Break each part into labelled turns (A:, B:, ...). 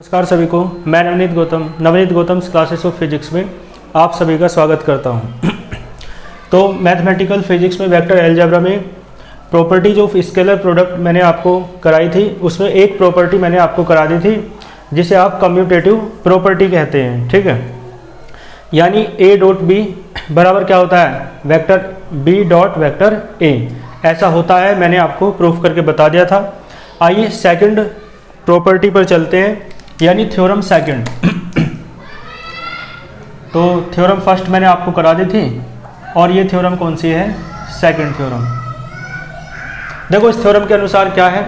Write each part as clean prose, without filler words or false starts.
A: नमस्कार सभी को। मैं Navneet Gautam classes of physics में आप सभी का स्वागत करता हूं। तो मैथमेटिकल फिजिक्स में वेक्टर अलजेब्रा में प्रॉपर्टीज ऑफ स्केलर प्रोडक्ट मैंने आपको कराई थी। उसमें एक प्रॉपर्टी मैंने आपको करा दी थी जिसे आप कम्यूटेटिव प्रॉपर्टी कहते हैं, ठीक है। यानी ए डॉट बी बराबर क्या होता है, vector B dot vector A, ऐसा होता है। मैंने आपको प्रूफ करके बता दिया था। आइए सेकंड प्रॉपर्टी पर चलते हैं, यानी थ्योरम सेकंड। तो थ्योरम फर्स्ट मैंने आपको करा दी थी और ये थ्योरम कौन सी है, सेकंड थ्योरम। देखो इस थ्योरम के अनुसार क्या है,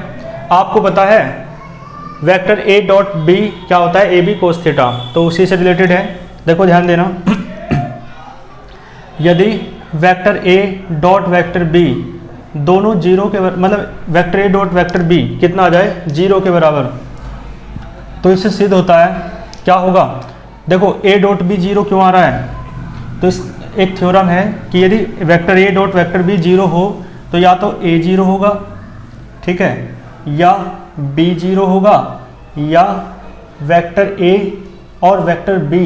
A: आपको पता है वेक्टर ए डॉट बी क्या होता है, ए बी कोस थीटा, तो उसी से रिलेटेड है। देखो ध्यान देना, यदि vector A dot vector B दोनों जीरो के मतलब vector A dot vector B कितना आ जाए, जीरो के बराबर, तो इससे सिद्ध होता है क्या होगा। देखो ए डॉट बी जीरो क्यों आ रहा है, तो इस एक थ्योरम है कि यदि vector A dot vector B zero हो तो या तो ए जीरो होगा, ठीक है, या बी जीरो होगा, या वेक्टर ए और वेक्टर बी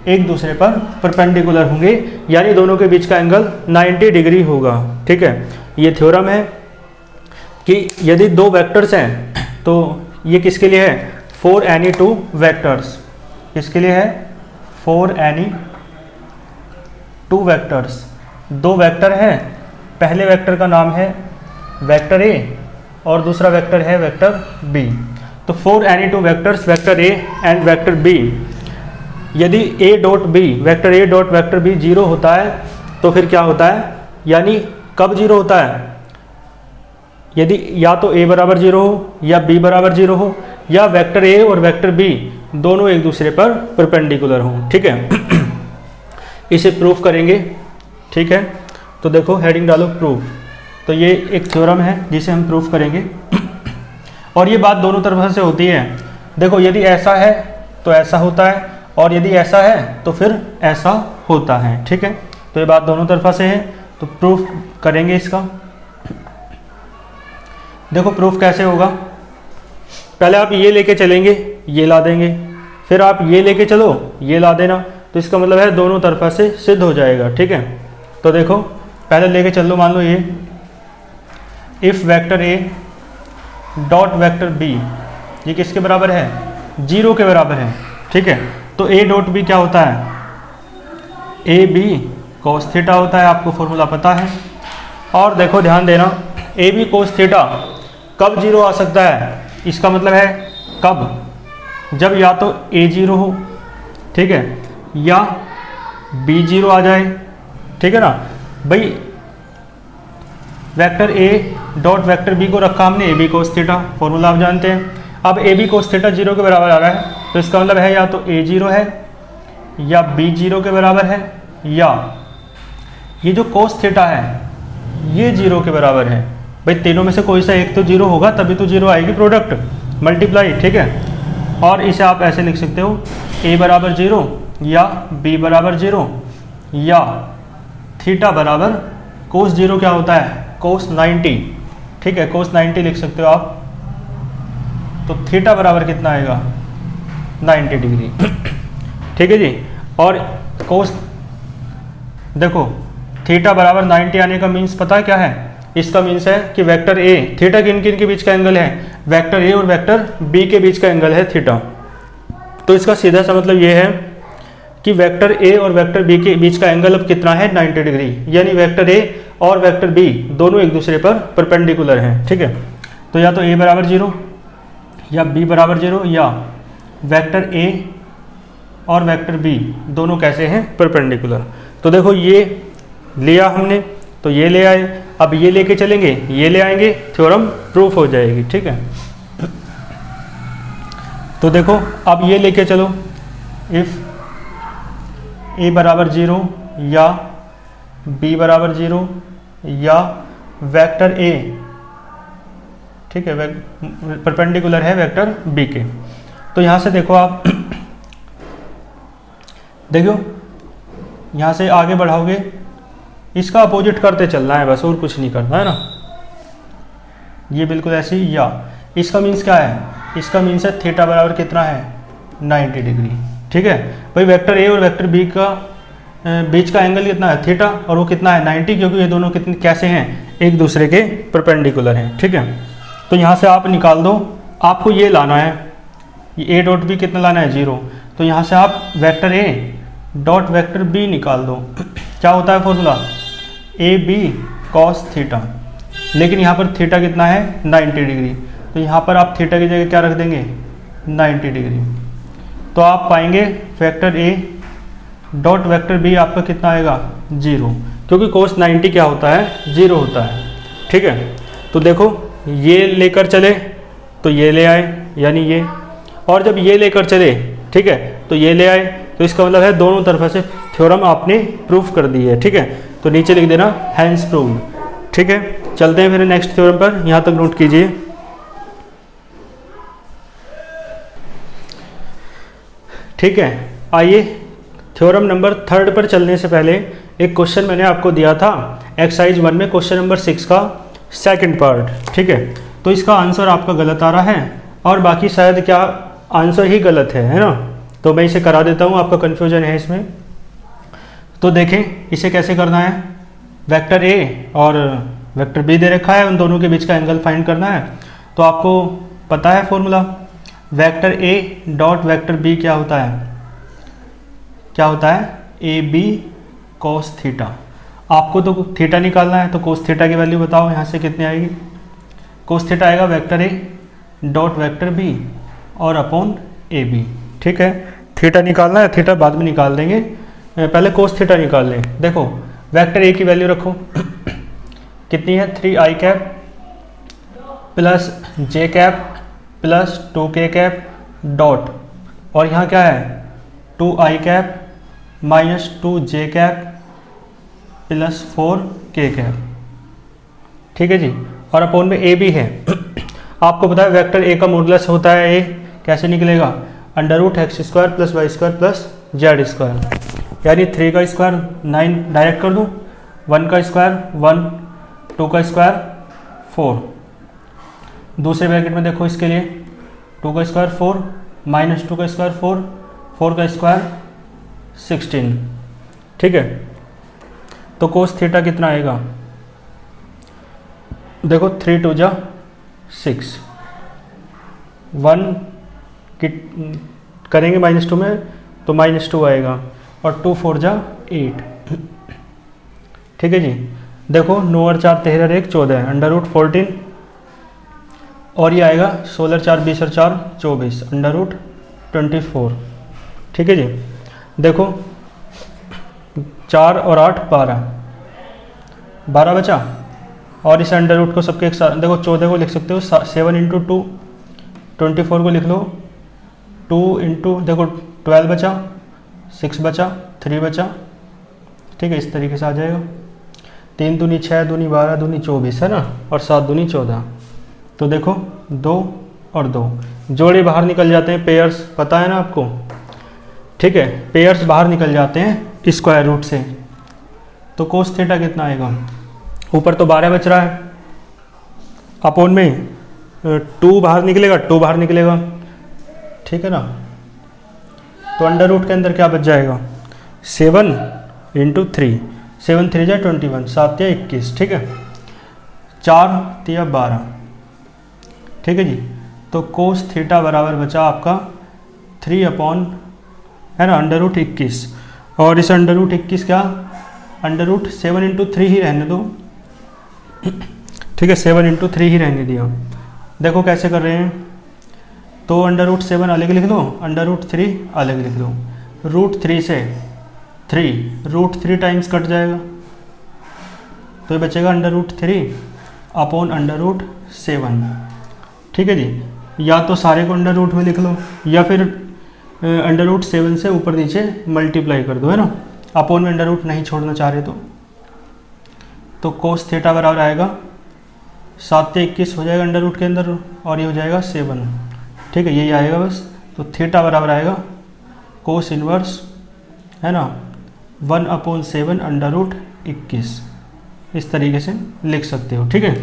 A: एक दूसरे पर परपेंडिकुलर होंगे, यानी दोनों के बीच का एंगल 90 डिग्री होगा, ठीक है। ये थ्योरम है कि यदि दो वेक्टर्स हैं तो ये किसके लिए है, फॉर एनी टू वेक्टर्स, किसके लिए है, फॉर एनी टू वेक्टर्स। दो वेक्टर हैं, पहले वेक्टर का नाम है वेक्टर ए और दूसरा वेक्टर है वेक्टर बी। तो for any two vectors vector A and vector B, यदि A dot B vector A dot vector B zero होता है तो फिर क्या होता है, यानी कब जीरो होता है, यदि या तो ए बराबर जीरो हो या बी बराबर जीरो हो या वेक्टर ए और वेक्टर बी दोनों एक दूसरे पर परपेंडिकुलर हों, ठीक है। इसे प्रूफ करेंगे, ठीक है। तो देखो हेडिंग डालो प्रूफ। तो ये एक थ्योरम है जिसे हम प्रूफ करेंगे और ये बात दोनों तरफ से होती है। देखो यदि ऐसा है तो ऐसा होता है और यदि ऐसा है तो फिर ऐसा होता है, ठीक है। तो ये बात दोनों तरफा से है, तो प्रूफ करेंगे इसका। देखो प्रूफ कैसे होगा, पहले आप ये लेके चलेंगे, ये ला देंगे, फिर आप ये लेके चलो, ये ला देना, तो इसका मतलब है दोनों तरफा से सिद्ध हो जाएगा, ठीक है। तो देखो पहले लेके चल लो, मान लो ये if vector A dot vector B ये किसके बराबर है, जीरो के बराबर है, ठीक है। तो ए डॉट बी क्या होता है, ए बी कोस थीटा होता है, आपको फॉर्मूला पता है। और देखो ध्यान देना, ए बी कोस थीटा कब जीरो आ सकता है, इसका मतलब है कब, जब या तो ए जीरो हो, ठीक है, या बी जीरो आ जाए, ठीक है ना भाई। Vector A dot vector B को रखा हमने A B cos theta, formula आप जानते हैं। अब A B cos theta zero के बराबर आ रहा है, तो इसका मतलब है या तो ए जीरो है या बी जीरो के बराबर है, या ये जो कोस थीटा है ये जीरो के बराबर है। भाई तीनों में से कोई सा एक तो जीरो होगा, तभी तो जीरो आएगी, प्रोडक्ट मल्टीप्लाई, ठीक है। और इसे आप ऐसे लिख सकते हो, ए बराबर जीरो या बी बराबर जीरो या थीटा बराबर कोस जीरो क्या होता है, कोस 90, ठीक है, कोस 90 लिख सकते हो आप। तो थीटा बराबर कितना आएगा, 90 डिग्री, ठीक है जी। और कोस देखो थीटा बराबर 90 आने का मीन्स पता है क्या है, इसका मीन्स है कि वेक्टर ए, थीटा किन किन के बीच का एंगल है, वेक्टर ए और वेक्टर बी के बीच का एंगल है थीटा। तो इसका सीधा सा मतलब ये है कि वेक्टर ए और वेक्टर बी के बीच का एंगल अब कितना है, 90 डिग्री, यानी वेक्टर ए और वेक्टर बी दोनों एक दूसरे पर परपेंडिकुलर हैं, ठीक है। तो या तो ए बराबर जीरो या बी बराबर जीरो, या वेक्टर ए और वेक्टर बी दोनों कैसे हैं, परपेंडिकुलर। तो देखो ये लिया हमने, तो ये ले आए, अब ये लेके चलेंगे, ये ले आएंगे, थ्योरम प्रूफ हो जाएगी, ठीक है। तो देखो अब ये लेके चलो, इफ ए बराबर जीरो या बी बराबर जीरो या वेक्टर ए, ठीक है, परपेंडिकुलर है वेक्टर बी के। तो यहाँ से देखो आप देखो यहाँ से आगे बढ़ाओगे, इसका अपोजिट करते चलना है बस, और कुछ नहीं करना है ना। ये बिल्कुल ऐसे ही, या इसका मीन्स क्या है, इसका मीन्स है थीटा बराबर कितना है 90 डिग्री। ठीक है भाई, वेक्टर ए और वेक्टर बी का बीच का एंगल कितना है थीटा, और वो कितना है 90, क्योंकि ये दोनों कितने कैसे हैं, एक दूसरे के परपेंडिकुलर हैं। ठीक है, तो यहाँ से आप निकाल दो, आपको ये लाना है, ये ए डॉट बी कितना लाना है 0, तो यहाँ से आप vector A dot vector B निकाल दो। क्या होता है formula, A B cos theta, लेकिन यहाँ पर थीटा कितना है 90 डिग्री, तो यहाँ पर आप थीटा की जगह क्या रख देंगे 90 डिग्री। तो आप पाएंगे vector A dot vector B आपका कितना आएगा 0, क्योंकि कोस 90 क्या होता है 0 होता है। ठीक है, तो देखो ये लेकर चले तो ये ले आए, यानी ये, और जब ये लेकर चले, ठीक है, तो ये ले आए, तो इसका मतलब है दोनों तरफ से थ्योरम आपने प्रूफ कर दी है। ठीक है, तो नीचे लिख देना हैंस प्रूव्ड। ठीक है, चलते हैं फिर नेक्स्ट थ्योरम पर, यहाँ तक नोट कीजिए। ठीक है, आइए थ्योरम नंबर 3 पर चलने से पहले एक क्वेश्चन मैंने आपको दिया था एक्सरसाइज 1 में, क्वेश्चन नंबर 6 का सेकंड पार्ट। ठीक है, तो इसका आंसर आपका गलत आ रहा है, और बाकी शायद क्या आंसर ही गलत है ना, तो मैं इसे करा देता हूँ, आपका कन्फ्यूजन है इसमें। तो देखें इसे कैसे करना है, वेक्टर ए और वेक्टर बी दे रखा है, उन दोनों के बीच का एंगल फाइंड करना है। तो आपको पता है formula, vector A dot vector B क्या होता है, क्या होता है ए बी कोस थीटा। आपको तो थीटा निकालना है, तो कोस थीटा की वैल्यू बताओ यहाँ से कितनी आएगी, कोस थीटा आएगा vector A dot vector B और अपॉन ए बी। ठीक है, थीटा निकालना है, थीटा बाद में निकाल देंगे, पहले कोस थीटा निकाल लें। देखो वेक्टर ए की वैल्यू रखो कितनी है 3i cap plus J cap plus 2k cap dot, और यहाँ क्या है 2i cap minus 2j cap plus 4k cap. ठीक है जी, और अपॉन में ए भी है। आपको पता है वेक्टर ए का मॉडुलस होता है ए, कैसे निकलेगा √x² plus y² plus z², यानी 3 का स्क्वायर 9 डायरेक्ट कर दूँ, 1 का स्क्वायर 1, 2 का स्क्वायर 4, दूसरे ब्रैकेट में देखो इसके लिए 2 का स्क्वायर 4 माइनस 2 का स्क्वायर 4, 4 का स्क्वायर 16। ठीक है, तो कोस थीटा कितना आएगा, देखो 3 2 जा 6, 1 की करेंगे -2 में तो -2 आएगा, और 2 4 जा 8। ठीक है जी, देखो 9 और 4 13 1 14 √14, और ये आएगा 16 4 20 और 4 24 √24। ठीक है जी, देखो 4 और 8 12, 12 बचा, और इस अंडर रूट को सबके एक साथ देखो 14 को लिख सकते हो 7 × 2, 24 को लिख लो 2 × देखो 12 बचा, 6 बचा, 3 बचा। ठीक है, इस तरीके से आ जाएगा, 3 दूनी 6 दूनी 12 दूनी 24 है ना, और 7 दूनी 14। तो देखो 2 और 2 जोड़े बाहर निकल जाते हैं, पेयर्स पता है ना आपको। ठीक है, पेयर्स बाहर निकल जाते हैं स्क्वायर रूट से, तो कोस थीटा कितना आएगा, ऊपर तो 12 बच रहा है, अपॉन में 2 बाहर निकलेगा, 2 बाहर निकलेगा। ठीक है ना, तो अंडर रूट के अंदर क्या बच जाएगा 7 × 3, 7 3 जा 21, 7 या 21। ठीक है, 4 3 12। ठीक है जी, तो कोस थीटा बराबर बचा आपका 3 अपॉन है ना √21, और इस √21 क्या √7 × 3 ही रहने दो। ठीक है, 7 × 3 ही रहने दिया। देखो कैसे कर रहे हैं, तो √7 अलग लिख लो, √3 अलग लिख लो, √3 से 3 √3 टाइम्स कट जाएगा, तो ये बचेगा √3 अपॉन √7। ठीक है जी, या तो सारे को अंडर रूट में लिख लो, या फिर √7 से ऊपर नीचे मल्टीप्लाई कर दो, है ना, अपॉन में अंडर रूट नहीं छोड़ना चाह रहे तो कोस थीटा बराबर आएगा 7 से 21 हो जाएगा अंडर रूट के अंदर, और ये हो जाएगा 7। ठीक है, यही आएगा बस। तो थीटा बराबर आएगा कोस इनवर्स है ना 1/7 √21, इस तरीके से लिख सकते हो। ठीक है,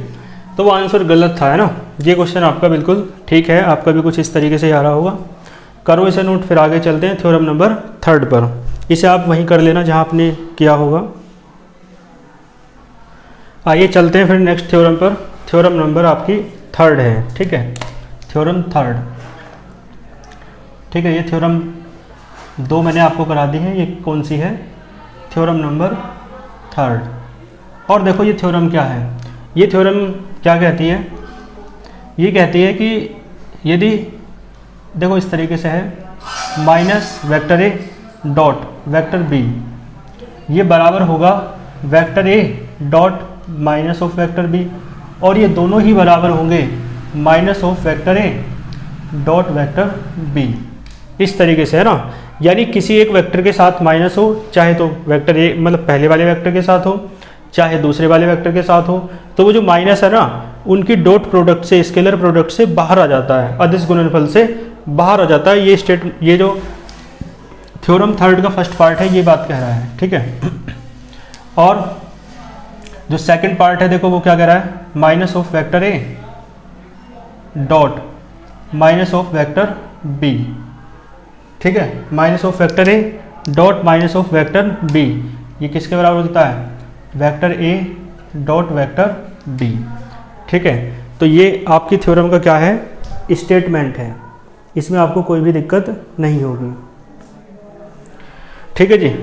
A: तो वो आंसर गलत था, है ना, ये क्वेश्चन आपका बिल्कुल ठीक है, आपका भी कुछ इस तरीके से आ रहा होगा। करो इसे नोट, फिर आगे चलते हैं थ्योरम नंबर 3 पर। इसे आप वहीं कर लेना जहाँ आपने किया होगा। आइए चलते हैं फिर नेक्स्ट थ्योरम पर। थ्योरम नंबर आपकी 3 है, ठीक है, थ्योरम 3, ठीक है। ये थ्योरम 2 मैंने आपको करा दी है, ये कौन सी है, थ्योरम नंबर 3। और देखो ये थ्योरम क्या है, ये थ्योरम क्या कहती है, ये कहती है कि यदि देखो इस तरीके से है minus vector A dot vector B, ये बराबर होगा vector A dot minus of vector B, और ये दोनों ही बराबर होंगे minus of vector A dot vector B. इस तरीके से है ना, यानी किसी एक वेक्टर के साथ माइनस हो, चाहे तो वेक्टर ए मतलब पहले वाले वेक्टर के साथ हो, चाहे दूसरे वाले वेक्टर के साथ हो, तो वो जो माइनस है ना उनकी डॉट प्रोडक्ट से, स्केलर प्रोडक्ट से बाहर आ जाता है, अदिश गुणनफल से बाहर आ जाता है। ये जो थ्योरम 3 का फर्स्ट पार्ट है ये बात कह रहा है, ठीक है। और जो सेकंड पार्ट है देखो वो क्या कह रहा है, minus of vector A dot minus of vector B, ठीक है, minus of vector A dot minus of vector B, ये किसके बराबर होता है, vector A dot vector B, ठीक है। तो ये आपकी थ्योरम का क्या है, स्टेटमेंट है, इसमें आपको कोई भी दिक्कत नहीं होगी, ठीक है जी।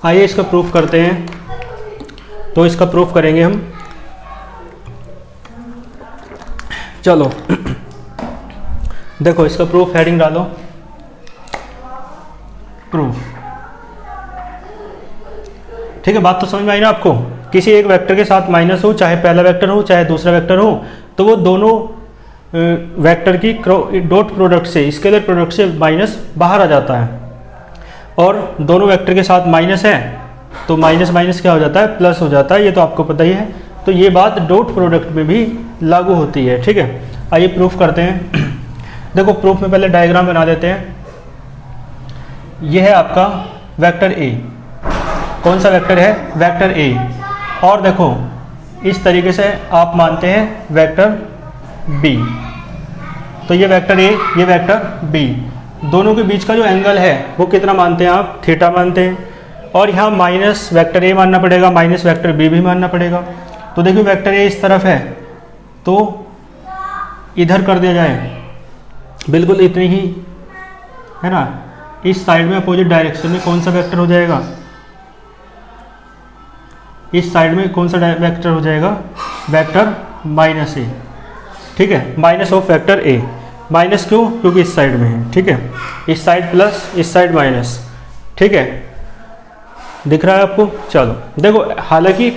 A: आइए इसका प्रूफ करते हैं। तो इसका प्रूफ करेंगे हम, चलो देखो इसका प्रूफ, हेडिंग डालो प्रूफ, ठीक है। बात तो समझ में आई ना आपको, किसी एक वेक्टर के साथ माइनस हो, चाहे पहला वेक्टर हो चाहे दूसरा वेक्टर हो, तो वो दोनों वेक्टर की डॉट प्रोडक्ट से, स्केलर प्रोडक्ट से माइनस बाहर आ जाता है, और दोनों वेक्टर के साथ माइनस है तो माइनस माइनस क्या हो जाता है, प्लस हो जाता है, ये तो आपको पता ही है। तो ये बात डॉट प्रोडक्ट में भी लागू होती है, ठीक है। आइए प्रूफ करते हैं। देखो प्रूफ में पहले डायग्राम बना देते हैं। यह है आपका वेक्टर ए, कौन सा वेक्टर है, वेक्टर ए, और देखो इस तरीके से आप मानते हैं वेक्टर बी, तो ये वेक्टर ए ये वेक्टर बी, दोनों के बीच का जो एंगल है वो कितना मानते हैं आप, थीटा मानते हैं। और यहाँ माइनस वेक्टर ए मानना पड़ेगा, माइनस वेक्टर बी भी मानना पड़ेगा। तो देखिए वेक्टर ए इस तरफ है तो इधर कर दिया जाए, बिल्कुल इतनी ही है ना, इस साइड में अपोजिट डायरेक्शन में कौन सा वेक्टर हो जाएगा, इस साइड में कौन सा वेक्टर हो जाएगा, वेक्टर माइनस ए, ठीक है, minus of vector A. Minus क्यों, क्योंकि इस साइड में है, ठीक है, इस साइड प्लस इस साइड माइनस, ठीक है, दिख रहा है आपको। चलो देखो, हालांकि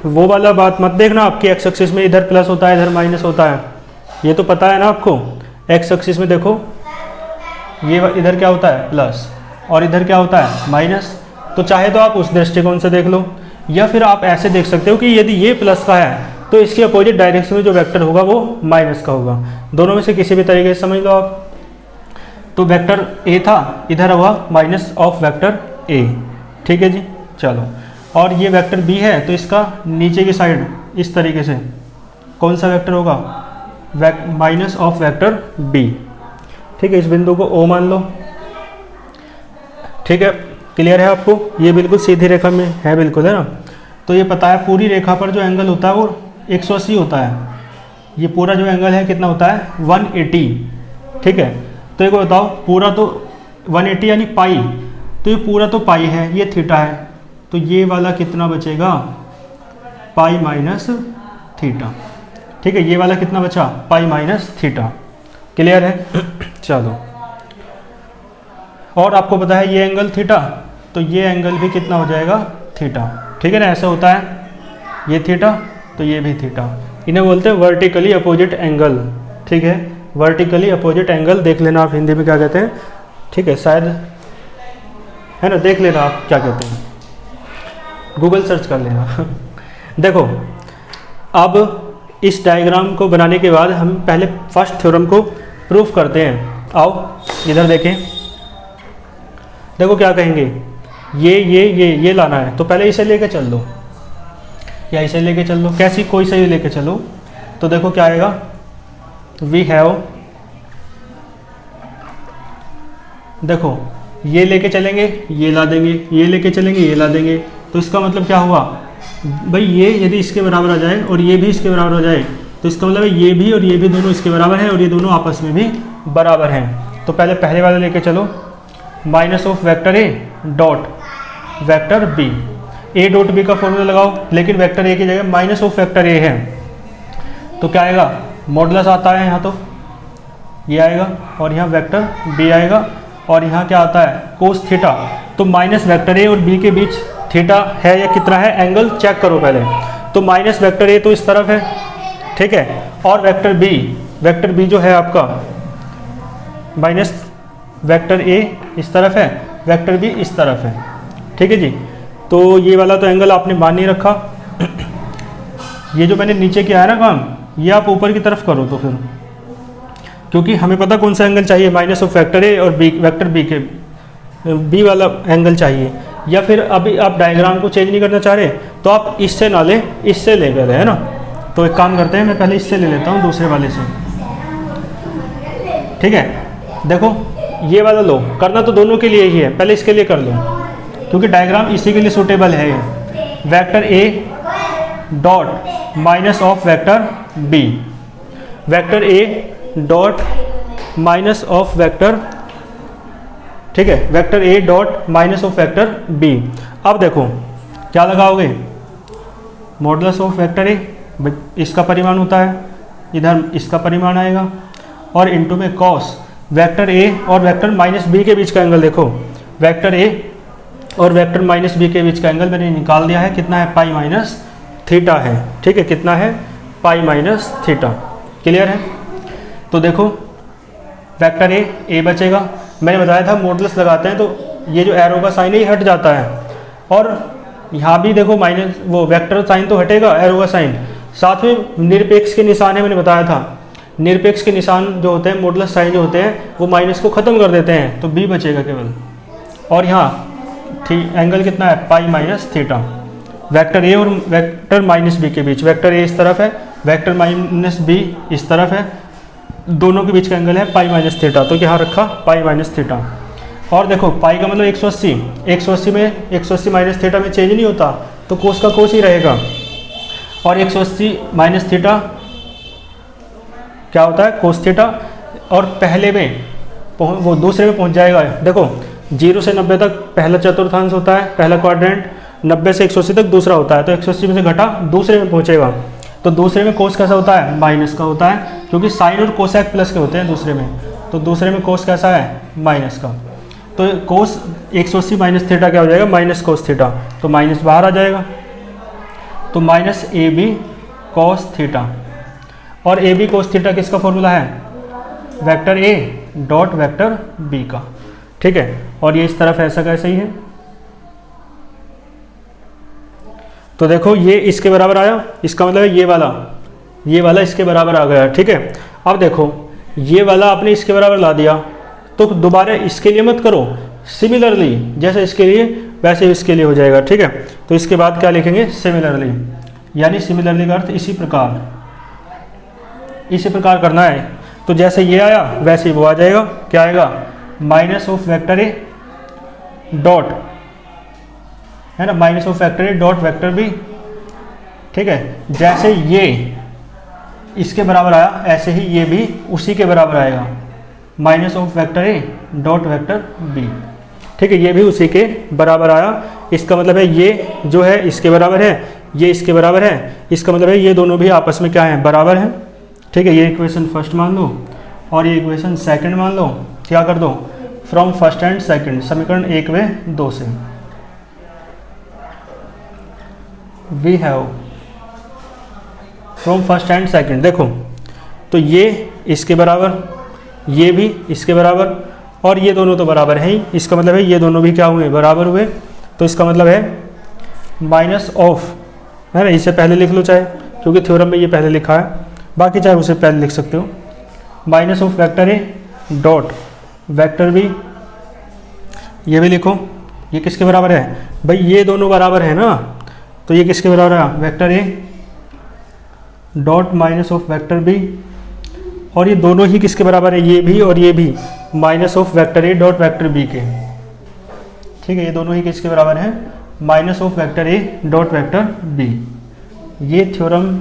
A: वो वाला बात मत देखना, आपकी एक्स एक्सिस में इधर प्लस होता है इधर माइनस होता है, ये तो पता है ना आपको। एक्स एक्सिस में देखो ये इधर क्या होता है प्लस, और इधर क्या होता है माइनस। तो चाहे तो आप उस दृष्टिकोण से देख लो, या फिर आप ऐसे देख सकते हो कि यदि ये प्लस का है तो इसके अपोजिट डायरेक्शन में जो वेक्टर होगा वो माइनस का होगा, दोनों में से किसी भी तरीके से समझ लो आप। तो वेक्टर ए था, इधर हुआ माइनस ऑफ वेक्टर ए, ठीक है जी। चलो, और ये वेक्टर बी है तो इसका नीचे की साइड इस तरीके से कौन सा वेक्टर होगा, माइनस ऑफ वेक्टर बी, ठीक है। इस बिंदु को ओ मान लो, ठीक है, क्लियर है आपको। ये बिल्कुल सीधी रेखा में है, बिल्कुल है ना। तो ये पता है पूरी रेखा पर जो एंगल होता है वो 180 होता है, ये पूरा जो एंगल है कितना होता है 180, ठीक है। तो एक बताओ, पूरा तो 180 यानी पाई, तो ये पूरा तो पाई है, ये थीटा है, तो ये वाला कितना बचेगा, पाई माइनस थीटा, ठीक है। ये वाला कितना बचा, पाई माइनस थीटा, क्लियर है। चलो, और आपको पता है ये एंगल थीटा, तो ये एंगल भी कितना हो जाएगा, थीटा, ठीक है ना। ऐसा होता है, ये थीटा तो ये भी थीटा, इन्हें बोलते हैं वर्टिकली अपोजिट एंगल, ठीक है। वर्टिकली अपोजिट एंगल देख लेना आप हिंदी में क्या कहते हैं, ठीक है, शायद है ना, देख लेना आप क्या कहते हैं, गूगल सर्च कर लेना। देखो अब इस डायग्राम को बनाने के बाद हम पहले फर्स्ट थ्योरम को प्रूफ करते हैं। आओ इधर देखें, देखो क्या कहेंगे, ये लाना है, तो पहले इसे लेके चल लो, या इसे लेके चल लो, कैसी कोई सही लेके चलो। तो देखो क्या आएगा, वी हैव, देखो ये लेके चलेंगे ये ला देंगे, ये लेके चलेंगे ये ला देंगे, तो इसका मतलब क्या हुआ भाई, ये यदि इसके बराबर आ जाए और ये भी इसके बराबर हो जाए तो इसका मतलब है ये भी और ये भी दोनों इसके बराबर है और ये दोनों आपस में भी बराबर हैं। तो पहले वाले लेके चलो, minus of vector A dot vector B, A dot B का फॉर्मूला लगाओ, लेकिन वेक्टर ए की जगह माइनस ऑफ वेक्टर ए है तो क्या आएगा, मॉडुलस आता है यहाँ, तो ये आएगा और यहाँ वेक्टर बी आएगा और यहाँ क्या आता है कोस थीटा। तो माइनस वेक्टर ए और बी के बीच थीटा है या कितना है, एंगल चेक करो पहले। तो माइनस वेक्टर ए तो इस तरफ है, ठीक है, और वेक्टर बी जो है आपका माइनस वेक्टर ए इस तरफ है, वेक्टर बी इस तरफ है, ठीक है जी। तो ये वाला तो एंगल आपने मान नहीं रखा। ये जो मैंने नीचे किया है ना काम, ये आप ऊपर की तरफ करो तो फिर, क्योंकि हमें पता कौन सा एंगल चाहिए, माइनस ऑफ वेक्टर ए और बी, वेक्टर बी के बी वाला एंगल चाहिए। या फिर अभी आप डायग्राम को चेंज नहीं करना चाह रहे तो आप इससे ना ले, इससे ले गए है ना। तो एक काम करते हैं, मैं पहले इससे ले लेता हूँ दूसरे वाले से, ठीक है। देखो ये वाला लो, करना तो दोनों के लिए ही है, पहले इसके लिए कर लो क्योंकि डायग्राम इसी के लिए सूटेबल है। Vector A dot minus of vector B, vector A dot minus of vector, ठीक है, vector A dot minus of vector B. अब देखो क्या लगाओगे, मॉडुलस ऑफ वेक्टर ए, इसका परिमाण होता है, इधर इसका परिमाण आएगा और इनटू में कॉस वेक्टर ए और वेक्टर माइनस बी के बीच का एंगल। देखो वेक्टर ए और वेक्टर माइनस बी के बीच का एंगल मैंने निकाल दिया है, कितना है, पाई माइनस थीटा है, ठीक है, कितना है, पाई माइनस थीटा। क्लियर है। तो देखो वेक्टर ए बचेगा, मैंने बताया था मॉडुलस लगाते हैं तो ये जो एरो का साइन है ये हट जाता है, और यहाँ भी देखो माइनस वो वेक्टर साइन तो हटेगा, एरो का साइन, साथ में निरपेक्ष के निशान है, मैंने बताया था निरपेक्ष के निशान जो होते हैं, मॉडुलस साइन जो होते हैं वो माइनस को ख़त्म कर देते हैं, तो बी बचेगा केवल। और यहाँ एंगल कितना है, pi minus theta, vector A और वेक्टर माइनस बी के बीच, वेक्टर ए इस तरफ है, वेक्टर माइनस बी इस तरफ है, दोनों के बीच का एंगल है पाई माइनस थीटा, तो यहाँ रखा पाई माइनस थीटा। और देखो पाई का मतलब 180, 180 में 180 माइनस थीटा में चेंज नहीं होता, तो कोस का कोस ही रहेगा, और 180 माइनस थीटा क्या होता है, कोस थीटा, और पहले में वो दूसरे में पहुंच जाएगा। देखो 0 से 90 तक पहला चतुर्थांश होता है, पहला क्वाड्रेंट, 90 से 180 तक दूसरा होता है, तो 180 में से घटा दूसरे में पहुंचेगा, तो दूसरे में कोस कैसा होता है, माइनस का होता है, क्योंकि साइन और कोसेक प्लस के होते हैं दूसरे में, तो दूसरे में कोस कैसा है, माइनस का। तो कोस 180 माइनस थीटा क्या हो जाएगा, माइनस कोस थीटा, तो माइनस बाहर आ जाएगा, तो minus A B cos theta. और ए बी कोस थीटा किसका फॉर्मूला है, vector A dot vector B का, ठीक है। और ये इस तरफ ऐसा कैसे ही है, तो देखो ये इसके बराबर आया, इसका मतलब है ये वाला इसके बराबर आ गया, ठीक है। अब देखो ये वाला आपने इसके बराबर ला दिया, तो दोबारा इसके लिए मत करो, सिमिलरली जैसे इसके लिए वैसे इसके लिए हो जाएगा, ठीक है। तो इसके बाद क्या लिखेंगे, सिमिलरली, यानी सिमिलरली का अर्थ इसी प्रकार करना है। तो जैसे ये आया वैसे ही वो आ जाएगा, क्या आएगा, minus of vector A dot, है ना, minus of vector A dot vector B, ठीक है। जैसे ये इसके बराबर आया ऐसे ही ये भी उसी के बराबर आएगा, minus of vector A dot vector B, ठीक है, ये भी उसी के बराबर आया। इसका मतलब है ये जो है इसके बराबर है, ये इसके बराबर है, इसका मतलब है ये दोनों भी आपस में क्या है, बराबर हैं, ठीक है। ये इक्वेशन फर्स्ट मान लो और ये इक्वेशन सेकंड मान लो, क्या कर दो, फ्रॉम फर्स्ट एंड सेकंड, समीकरण 1 व 2 से। We have from first and second, देखो तो ये इसके बराबर, ये भी इसके बराबर, और ये दोनों तो बराबर हैं ही, इसका मतलब है ये दोनों भी क्या हुए, बराबर हुए। तो इसका मतलब है माइनस ऑफ, है ना, इसे पहले लिख लो चाहे, क्योंकि थ्योरम में ये पहले लिखा है, बाकी चाहे उसे पहले लिख सकते हो, minus of vector A dot vector B, ये भी लिखो, ये किसके बराबर है भाई, ये दोनों बराबर है ना, तो ये किसके बराबर है, vector A dot minus of vector B, और ये दोनों ही किसके बराबर है, ये भी और ये भी minus of vector A dot vector B के। ठीक है, ये दोनों ही किसके बराबर है, minus of vector A dot vector B. ये थ्योरम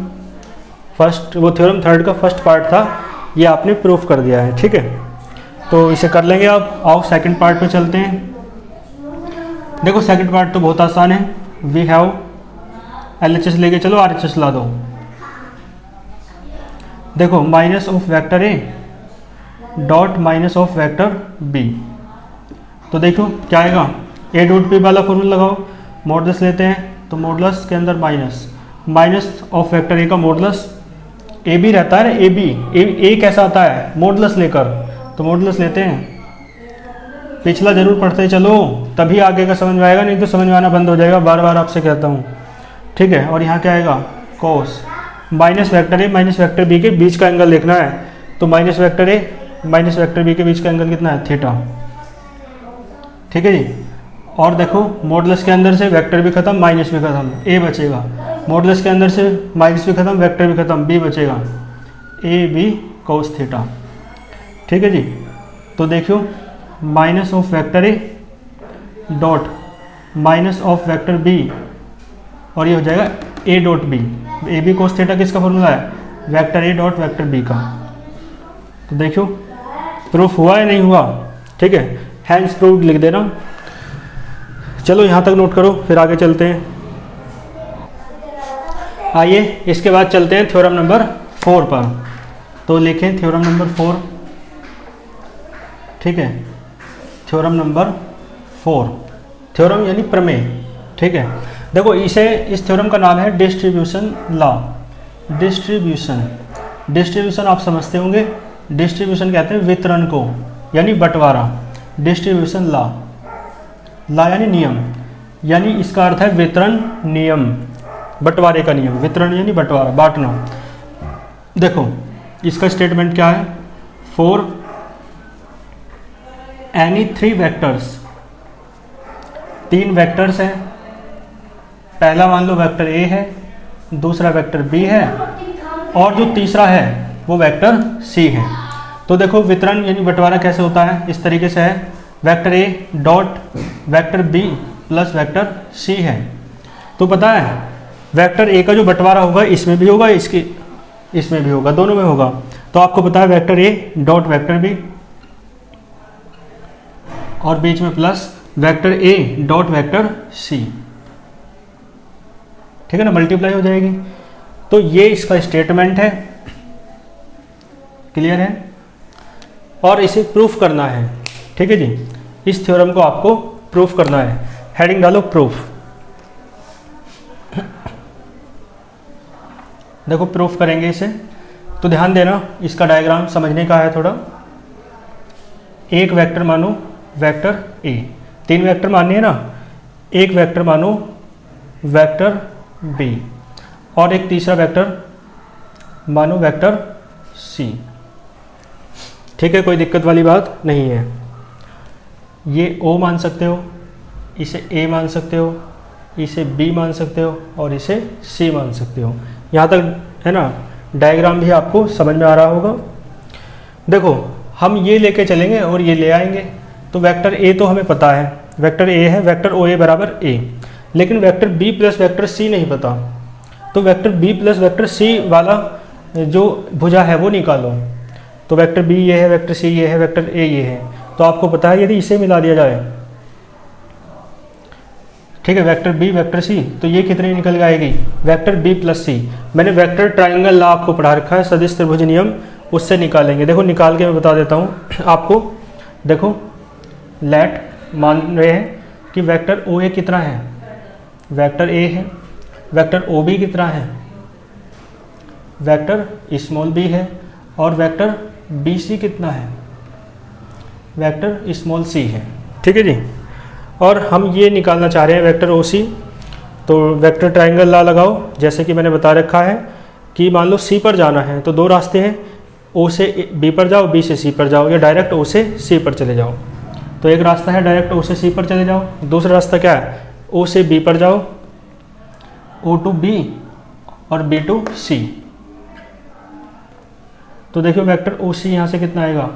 A: फर्स्ट, वो थ्योरम थर्ड का फर्स्ट पार्ट था, ये आपने प्रूफ कर दिया है। ठीक है, तो इसे कर लेंगे। अब आओ सेकंड पार्ट पे चलते हैं। देखो सेकंड पार्ट तो बहुत आसान है। वी हैव LHS लेके चलो, RHS ला दो। देखो minus of vector A dot minus of vector B, तो देखो क्या आएगा, ए डॉट बी वाला फॉर्मूला लगाओ, मॉडुलस लेते हैं तो मॉडुलस के अंदर माइनस ऑफ वेक्टर ए का मॉडुलस ए बी रहता है, ए बी ए कैसा आता है मॉडुलस लेकर, तो मॉडुलस लेते हैं। पिछला जरूर पढ़ते चलो, तभी आगे का समझ में आएगा, नहीं तो समझ में आना बंद हो जाएगा, बार बार आपसे कहता हूँ। ठीक है, और यहाँ क्या आएगा, cos minus vector A minus vector B के बीच का एंगल देखना है, तो minus vector A minus vector B के बीच का एंगल कितना है, थीटा। ठीक है जी, और देखो मॉडुलस के अंदर से वेक्टर भी खत्म, माइनस भी खत्म, ए बचेगा। मॉडुलस के अंदर से माइनस भी खत्म, वेक्टर भी खत्म, बी बचेगा, ए बी कोस थीटा। ठीक है जी, तो देखो minus of vector A dot minus of vector B, और ये हो जाएगा A dot B. A B cos theta किसका फॉर्मूला है, vector A dot vector B का। तो देखो प्रूफ हुआ या नहीं हुआ। ठीक है, हैंड्स प्रूफ लिख देना। चलो यहाँ तक नोट करो, फिर आगे चलते हैं। आइए इसके बाद चलते हैं थ्योरम नंबर 4 पर। तो लिखें थ्योरम नंबर 4। ठीक है, थ्योरम नंबर 4, थ्योरम यानी प्रमेय। ठीक है, देखो इस थ्योरम का नाम है डिस्ट्रीब्यूशन लॉ। डिस्ट्रीब्यूशन आप समझते होंगे, डिस्ट्रीब्यूशन कहते हैं वितरण को, यानी बंटवारा। डिस्ट्रीब्यूशन लॉ यानी नियम, यानी इसका अर्थ है वितरण नियम, बंटवारे का नियम। वितरण यानी बंटवारा, बांटना। देखो इसका स्टेटमेंट क्या है, फॉर एनी 3 वेक्टर्स, 3 वेक्टर्स हैं। पहला मान लो वेक्टर ए है, दूसरा वेक्टर बी है, और जो तीसरा है वो वेक्टर सी है। तो देखो वितरण यानी बंटवारा कैसे होता है, इस तरीके से है, vector A dot vector B plus vector C है। तो पता है वेक्टर ए का जो बंटवारा होगा इसमें भी होगा, इसमें भी होगा, दोनों में होगा। तो आपको पता है vector A dot vector B, और बीच में plus vector A dot vector C. ठीक है ना, मल्टीप्लाई हो जाएगी। तो ये इसका स्टेटमेंट है, क्लियर है, और इसे प्रूफ करना है। ठीक है जी, इस थ्योरम को आपको प्रूफ करना है। हेडिंग डालो प्रूफ। देखो प्रूफ करेंगे इसे, तो ध्यान देना, इसका डायग्राम समझने का है थोड़ा। एक वेक्टर मानो वेक्टर ए, 3 वेक्टर माननी है ना, एक वेक्टर मानो वेक्टर बी, और एक तीसरा वेक्टर मानो वेक्टर सी। ठीक है, कोई दिक्कत वाली बात नहीं है। ये ओ मान सकते हो, इसे ए मान सकते हो, इसे बी मान सकते हो, और इसे सी मान सकते हो। यहाँ तक है ना, डायग्राम भी आपको समझ में आ रहा होगा। देखो हम ये लेके चलेंगे और ये ले आएंगे। तो वेक्टर ए तो हमें पता है, वेक्टर ए है, वेक्टर ओ ए बराबर ए, लेकिन vector B plus vector C नहीं पता। तो vector B plus vector C वाला जो भुजा है वो निकालो। तो वेक्टर बी ये है, वेक्टर सी ये है, वेक्टर ए ये है। तो आपको पता है यदि इसे मिला दिया जाए, ठीक है, वेक्टर बी वेक्टर सी, तो ये कितनी निकल आएगी, वेक्टर बी प्लस सी। मैंने वेक्टर ट्राइंगल लॉ आपको पढ़ा रखा है, सदिश त्रिभुज नियम, उससे निकालेंगे। देखो निकाल के मैं बता देता हूँ आपको। देखो लेट मान रहे हैं कि वेक्टर ओ ए कितना है, वेक्टर ए है, वेक्टर ओ बी कितना है, वेक्टर स्मॉल बी है, और वेक्टर बी सी कितना है, वेक्टर स्मॉल सी है। ठीक है जी, और हम ये निकालना चाह रहे हैं वेक्टर ओ सी। तो वेक्टर ट्राइंगल लॉ लगाओ, जैसे कि मैंने बता रखा है कि मान लो सी पर जाना है तो 2 रास्ते हैं, ओ से बी पर जाओ, बी से सी पर जाओ, या डायरेक्ट ओ से सी पर चले जाओ। तो एक रास्ता है डायरेक्ट ओ से सी पर चले जाओ, दूसरा रास्ता क्या है, ओ से बी पर जाओ, ओ टू बी और बी टू सी। तो देखियो वेक्टर ओ सी यहाँ से कितना आएगा,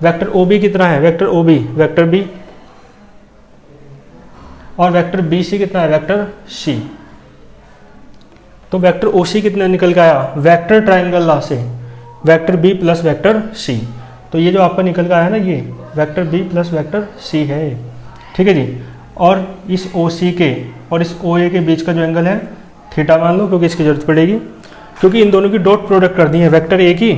A: वेक्टर ओ बी कितना है, vector O B vector B, और वेक्टर बी सी कितना है, वेक्टर सी। तो वेक्टर ओ सी कितना निकल के आया, वेक्टर ट्राइंगल ला से vector B plus vector C. तो ये जो आपका निकल के आया ना, ये vector B plus vector C है, ठीक है जी। और इस ओ सी के और इस ओ ए के बीच का जो एंगल है थीटा मान लो, क्योंकि इसकी जरूरत पड़ेगी, क्योंकि इन दोनों की डॉट प्रोडक्ट कर दी है, वेक्टर ए की,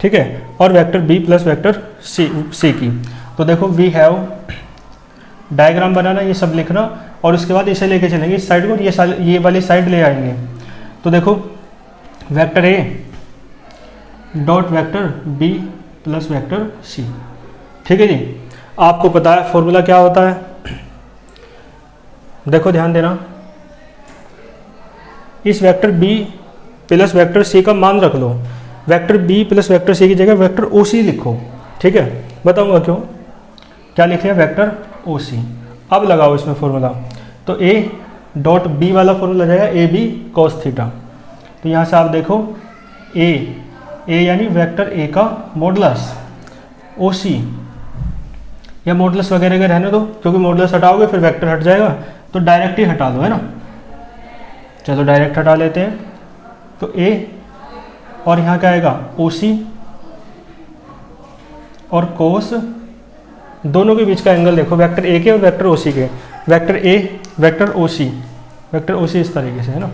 A: ठीक है, और vector B plus vector C की। तो देखो वी हैव, डायग्राम बनाना, ये सब लिखना, और उसके बाद इसे लेके चलेंगे इस साइड को, ये वाली साइड ले आएंगे। तो देखो vector A dot vector B plus vector C, ठीक है जी। आपको पता है फॉर्मूला क्या होता है, देखो ध्यान देना, इस vector B plus vector C का मान रख लो, vector B plus vector C की जगह वेक्टर ओ सी लिखो, ठीक है, बताऊंगा क्यों। क्या लिख लिया, वेक्टर ओ सी। अब लगाओ इसमें फॉर्मूला, तो ए डॉट बी वाला फॉर्मूला जाएगा ए बी कॉस थीटा। तो यहाँ से आप देखो ए यानी वेक्टर ए का मॉडुलस, ओ सी या मॉडुलस वगैरह का रहने दो, क्योंकि मॉडुलस हटाओगे फिर वेक्टर हट जाएगा, तो डायरेक्ट ही हटा दो, है ना। चलो डायरेक्ट हटा लेते हैं। तो ए और यहाँ क्या आएगा, ओ सी, और कोस, दोनों के बीच का एंगल देखो, वेक्टर ए के और वेक्टर ओ सी के, vector A vector O C, vector O C इस तरीके से है ना,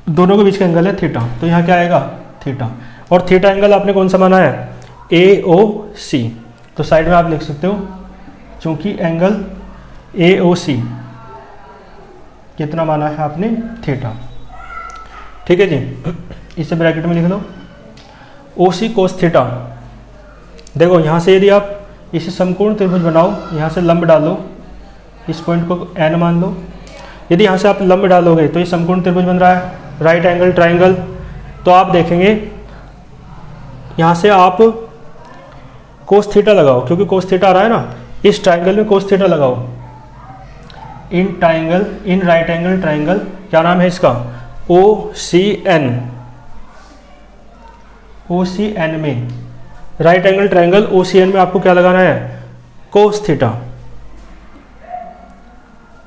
A: दोनों के बीच का एंगल है थीटा। तो यहाँ क्या आएगा, थीटा, और थीटा एंगल आपने कौन सा माना है, ए ओ सी। तो साइड में आप लिख सकते हो, चूंकि एंगल ए ओ सी कितना माना है आपने, थीटा, ठीक है जी। इसे ब्रैकेट में लिख लो, ओ सी कोस थीटा। देखो यहाँ से यदि आप इसे समकोण त्रिभुज बनाओ, यहाँ से लंब डालो, इस पॉइंट को एन मान लो, यदि यहाँ से आप लंब डालोगे तो ये समकोण त्रिभुज बन रहा है, राइट एंगल ट्राइंगल। तो आप देखेंगे यहाँ से आप कोस थीटा लगाओ, क्योंकि कोस थीटा आ रहा है ना, इस ट्राइंगल में कोस थीटा लगाओ, in triangle, in right angle triangle, क्या नाम है इसका, O C N, O C N में, right angle triangle O C N में आपको क्या लगाना है, कोस थीटा।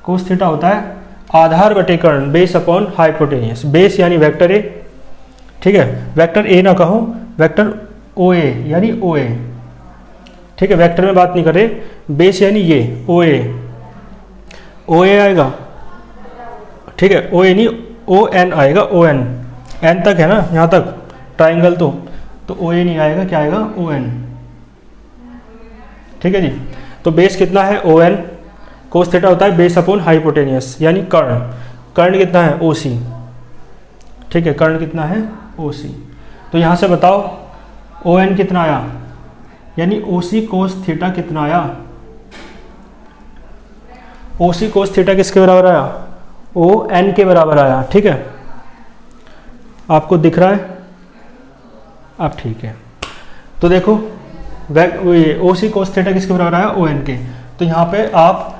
A: कोस थीटा होता है आधार बटे कर्ण, बेस अपॉन हाइपोटेनियस, बेस यानी वेक्टर ए, ठीक है, वेक्टर ए ना कहो, वेक्टर ओ ए यानी ओ ए, ठीक है, वेक्टर में बात नहीं कर रहे, बेस यानी ये ओ ए आएगा, ठीक है, ओ ए नहीं ओ एन आएगा, ओ एन, एन तक है ना यहाँ तक ट्राइंगल, तो ओ ए नहीं आएगा, क्या आएगा, ओ एन, ठीक है जी। तो बेस कितना है, ओ एन, कोस थीटा होता है बेस अपॉन हाइपोटेनियस यानी कर्ण, कर्ण कितना है, ओ सी, ठीक है, कर्ण कितना है, ओ सी। तो यहाँ से बताओ ओ एन कितना आया, यानी ओ सी कोस थीटा कितना आया, ओ सी कोस थीटा किसके बराबर आया, ओ एन के बराबर आया, ठीक है, आपको दिख रहा है, अब ठीक है। तो देखो ओ सी कोस थीटा किसके बराबर आया, ओ एन के। तो यहाँ पे आप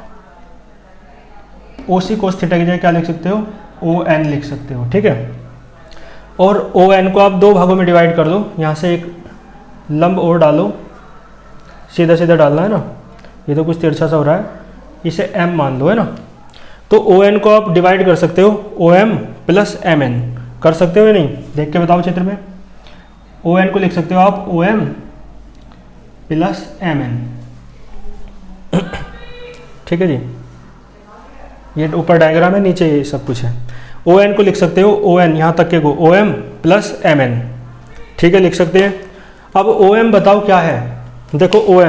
A: ओ सी कोस थीटा की जगह क्या लिख सकते हो, ओ एन लिख सकते हो, ठीक है। और ओ एन को आप दो भागों में डिवाइड कर दो, यहाँ से एक लंब और डालो, सीधा सीधा डालना है ना, ये तो कुछ तिरछा सा हो रहा है, इसे एम मान लो, है ना। तो ओ एन को आप डिवाइड कर सकते हो, O M plus M N, कर सकते हो या नहीं, देख के बताओ चित्र में। ओ एन को लिख सकते हो आप O M plus M N, ठीक है जी, ये ऊपर डायग्राम है, नीचे ये सब कुछ है। ओ एन को लिख सकते हो, ओ एन यहाँ तक के को O M plus M N, ठीक है, लिख सकते हैं। अब ओ एम बताओ क्या है, देखो ओ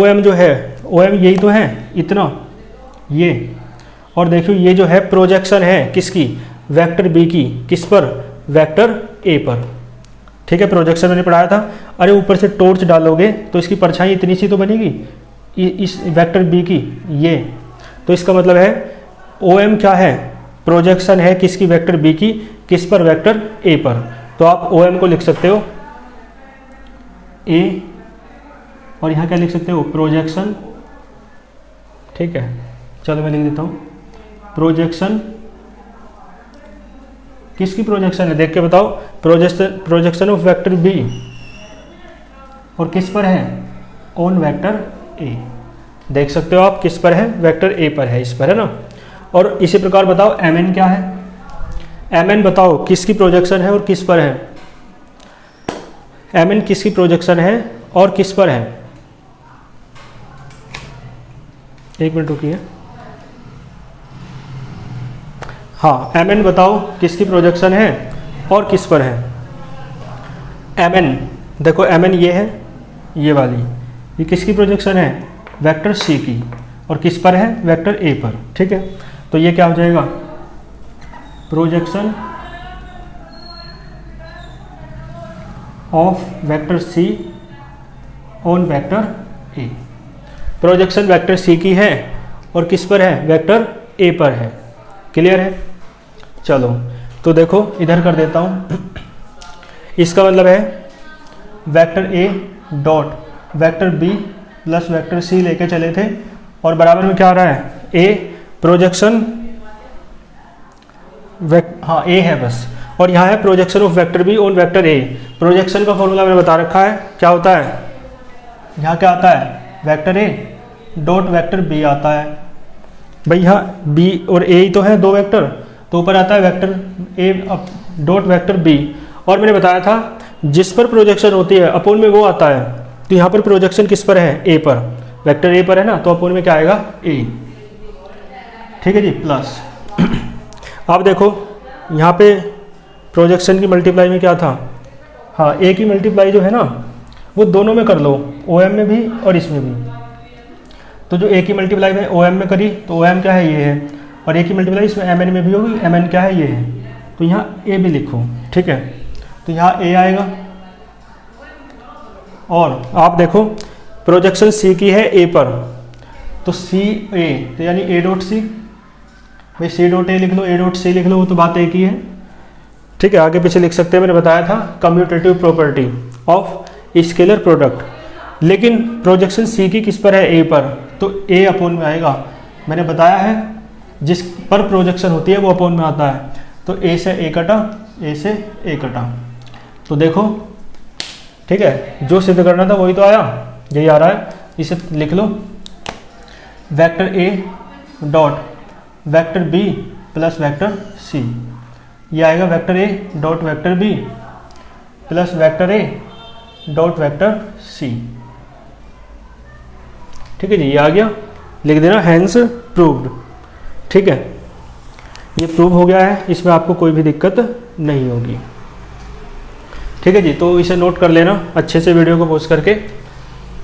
A: एम जो है, ओ एम यही तो है, इतना ये, और देखो ये जो है प्रोजेक्शन है किसकी, वेक्टर बी की, किस पर, वेक्टर ए पर, ठीक है, प्रोजेक्शन मैंने पढ़ाया था। अरे ऊपर से टॉर्च डालोगे तो इसकी परछाई इतनी सी तो बनेगी, इस वेक्टर बी की, ये, तो इसका मतलब है ओ एम क्या है, प्रोजेक्शन है किसकी, वेक्टर बी की, किस पर, वेक्टर ए पर। तो आप ओ एम को लिख सकते हो ए, और यहाँ क्या लिख सकते हो, प्रोजेक्शन, ठीक है, चलो मैं लिख देता हूँ, प्रोजेक्शन किसकी प्रोजेक्शन है देख के बताओ। प्रोजेक्शन ऑफ वेक्टर बी और किस पर है, ऑन वेक्टर ए। देख सकते हो आप किस पर है, वेक्टर ए पर है, इस पर है ना। और इसी प्रकार बताओ एम एन क्या है, एम एन बताओ किसकी प्रोजेक्शन है और किस पर है, एम एन किसकी प्रोजेक्शन है और किस पर है। एक मिनट रुकिए, हाँ एम एन बताओ किसकी प्रोजेक्शन है और किस पर है। एम एन देखो, एम एन ये है, ये वाली, ये किसकी प्रोजेक्शन है, वेक्टर सी की, और किस पर है, वेक्टर ए पर। ठीक है, तो ये क्या हो जाएगा, projection of vector C on vector A. Projection vector C की है और किस पर है, वेक्टर ए पर है। क्लियर है। चलो तो देखो इधर कर देता हूँ। इसका मतलब है vector A dot vector B plus vector C लेके चले थे, और बराबर में क्या आ रहा है, ए प्रोजेक्शन हाँ ए है बस, और यहाँ है projection of vector be on vector A. Projection का फॉर्मूला मैंने बता रखा है, क्या होता है, यहाँ क्या आता है, vector A dot vector B आता है। भाई यहाँ बी और ए ही तो है दो वेक्टर, तो ऊपर आता है vector A dot vector B, और मैंने बताया था जिस पर प्रोजेक्शन होती है अपोन में वो आता है। तो यहाँ पर प्रोजेक्शन किस पर है, ए पर, वेक्टर ए पर है ना, तो अपोन में क्या आएगा, ए। ठीक है जी, प्लस आप देखो यहाँ पे प्रोजेक्शन की मल्टीप्लाई में क्या था, हाँ ए की मल्टीप्लाई जो है ना वो दोनों में कर लो, ओ एम में भी और इसमें भी। तो जो ए की मल्टीप्लाई में ओ एम में करी तो ओ एम क्या है, ये है, और ए की मल्टीप्लाई इसमें एम एन में भी होगी, एम एन क्या है, ये है। तो यहाँ ए भी लिखो, ठीक है, तो यहाँ ए आएगा। और आप देखो प्रोजेक्शन सी की है ए पर, तो सी ए, तो यानी ए डॉट सी, भाई सी डॉट ए लिख लो, ए डॉट सी लिख लो, वो तो बात एक ही है। ठीक है, आगे पीछे लिख सकते हैं, मैंने बताया था commutative property of scalar product. लेकिन प्रोजेक्शन सी की किस पर है, ए पर, तो ए अपोन में आएगा। मैंने बताया है जिस पर प्रोजेक्शन होती है वो अपोन में आता है। तो ए से ए कटा, ए से ए कटा, तो देखो ठीक है, जो सिद्ध करना था वही तो आया, यही आ रहा है। इसे लिख लो, vector A dot vector B plus vector C, ये आएगा vector A dot vector B plus vector A dot vector C. ठीक है जी, ये आ गया, लिख देना हैंस प्रूव्ड। ठीक है, ये प्रूव हो गया है, इसमें आपको कोई भी दिक्कत नहीं होगी। ठीक है जी, तो इसे नोट कर लेना अच्छे से वीडियो को पॉज करके।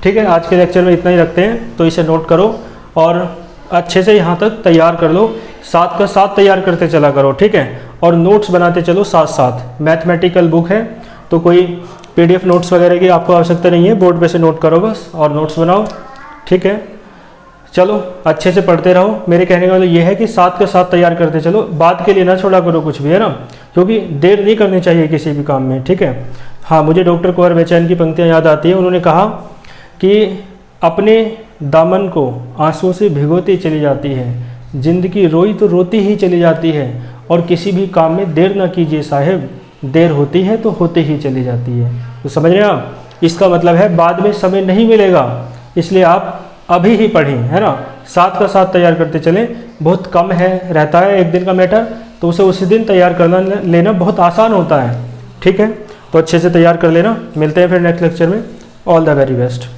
A: ठीक है, आज के लेक्चर में इतना ही रखते हैं, तो इसे नोट करो और अच्छे से यहाँ तक तैयार कर लो, साथ का साथ तैयार करते चला करो। ठीक है, और नोट्स बनाते चलो साथ साथ। मैथमेटिकल बुक है तो कोई पीडीएफ नोट्स वगैरह की आपको आवश्यकता नहीं है, बोर्ड पे से नोट करो बस और नोट्स बनाओ। ठीक है, चलो अच्छे से पढ़ते रहो। मेरे कहने का मतलब ये है कि साथ के साथ तैयार करते चलो, बाद के लिए ना छोड़ा करो कुछ भी, है ना, क्योंकि देर नहीं करनी चाहिए किसी भी काम में। ठीक है, हाँ मुझे डॉक्टर कुंवर बेचैन की पंक्तियाँ याद आती है। उन्होंने कहा कि अपने दामन को आंसुओं से भिगोती चली जाती है, जिंदगी रोई तो रोती ही चली जाती है, और किसी भी काम में देर ना कीजिए साहेब, देर होती है तो होते ही चली जाती है। तो समझ रहे हैं आप, इसका मतलब है बाद में समय नहीं मिलेगा, इसलिए आप अभी ही पढ़ें, है ना, साथ का साथ तैयार करते चलें। बहुत कम है रहता है एक दिन का मैटर, तो उसे उसी दिन तैयार करना लेना बहुत आसान होता है। ठीक है, तो अच्छे से तैयार कर लेना। मिलते हैं फिर नेक्स्ट लेक्चर में। All the very best.